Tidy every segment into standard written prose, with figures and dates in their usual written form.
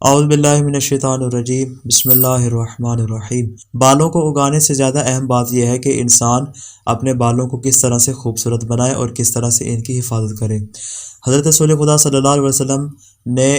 اعوذ باللہ من الشیطان الرجیم بسم اللہ الرحمن الرحیم۔ بالوں کو اگانے سے زیادہ اہم بات یہ ہے کہ انسان اپنے بالوں کو کس طرح سے خوبصورت بنائے اور کس طرح سے ان کی حفاظت کرے۔ حضرت رسول خدا صلی اللہ علیہ وسلم نے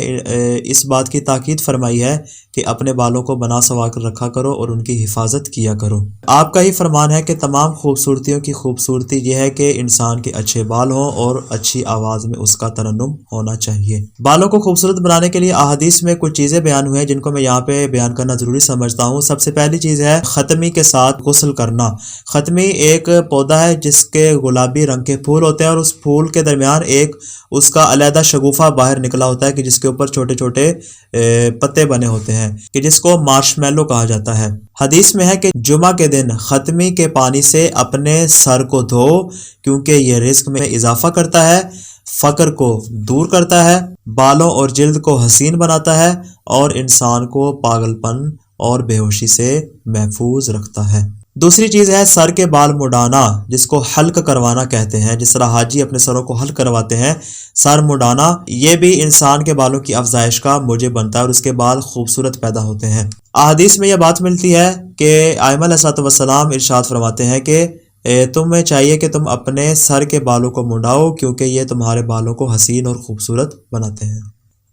اس بات کی تاکید فرمائی ہے کہ اپنے بالوں کو بنا سنوار کر رکھا کرو اور ان کی حفاظت کیا کرو۔ آپ کا ہی فرمان ہے کہ تمام خوبصورتیوں کی خوبصورتی یہ ہے کہ انسان کے اچھے بال ہوں اور اچھی آواز میں اس کا ترنم ہونا چاہیے۔ بالوں کو خوبصورت بنانے کے لیے احادیث میں کچھ چیزیں بیان ہوئی ہیں جن کو میں یہاں پہ بیان کرنا ضروری سمجھتا ہوں۔ سب سے پہلی چیز ہے ختمی کے ساتھ غسل کرنا۔ ختمی ایک پودا ہے جس کے گلابی رنگ کے پھول ہوتے ہیں اور اس پھول کے درمیان ایک اس کا علیحدہ شگوفہ باہر نکلا ہوتا ہے کہ جس کے اوپر چھوٹے چھوٹے پتے بنے ہوتے ہیں کہ جس کو مارشمیلو کہا جاتا ہے۔ حدیث میں ہے کہ جمعہ کے دن ختمی کے پانی سے اپنے سر کو دھو کیونکہ یہ رزق میں اضافہ کرتا ہے، فقر کو دور کرتا ہے، بالوں اور جلد کو حسین بناتا ہے اور انسان کو پاگل پن اور بے ہوشی سے محفوظ رکھتا ہے۔ دوسری چیز ہے سر کے بال مڈانا، جس کو حلق کروانا کہتے ہیں۔ جس طرح حاجی اپنے سروں کو حلق کرواتے ہیں، سر مڈانا یہ بھی انسان کے بالوں کی افزائش کا موجب بنتا ہے اور اس کے بال خوبصورت پیدا ہوتے ہیں۔ احادیث میں یہ بات ملتی ہے کہ ائمہ علیہ السلام ارشاد فرماتے ہیں کہ تمہیں چاہیے کہ تم اپنے سر کے بالوں کو مڈاؤ کیونکہ یہ تمہارے بالوں کو حسین اور خوبصورت بناتے ہیں۔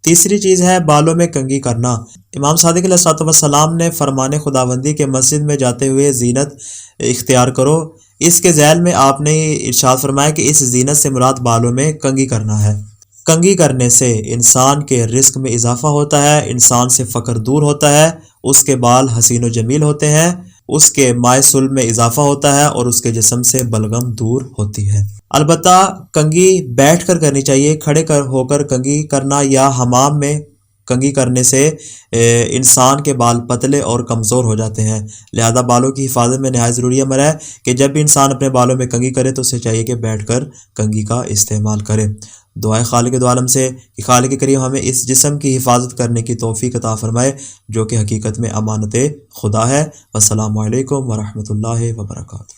تیسری چیز ہے بالوں میں کنگھی کرنا۔ امام صادق علیہ السلام نے فرمان خداوندی کے مسجد میں جاتے ہوئے زینت اختیار کرو، اس کے ذیل میں آپ نے ارشاد فرمایا کہ اس زینت سے مراد بالوں میں کنگھی کرنا ہے۔ کنگھی کرنے سے انسان کے رزق میں اضافہ ہوتا ہے، انسان سے فقر دور ہوتا ہے، اس کے بال حسین و جمیل ہوتے ہیں، اس کے مائع صلب میں اضافہ ہوتا ہے اور اس کے جسم سے بلغم دور ہوتی ہے۔ البتہ کنگھی بیٹھ کر کرنی چاہیے، کھڑے ہو کر کنگھی کرنا یا حمام میں کنگھی کرنے سے انسان کے بال پتلے اور کمزور ہو جاتے ہیں، لہذا بالوں کی حفاظت میں نہایت ضروری امر ہے کہ جب بھی انسان اپنے بالوں میں کنگھی کرے تو اسے چاہیے کہ بیٹھ کر کنگھی کا استعمال کرے۔ دعائے خالق دو عالم سے کہ خالق کریم ہمیں اس جسم کی حفاظت کرنے کی توفیق عطا فرمائے جو کہ حقیقت میں امانت خدا ہے۔ والسلام علیکم ورحمۃ اللہ وبرکاتہ۔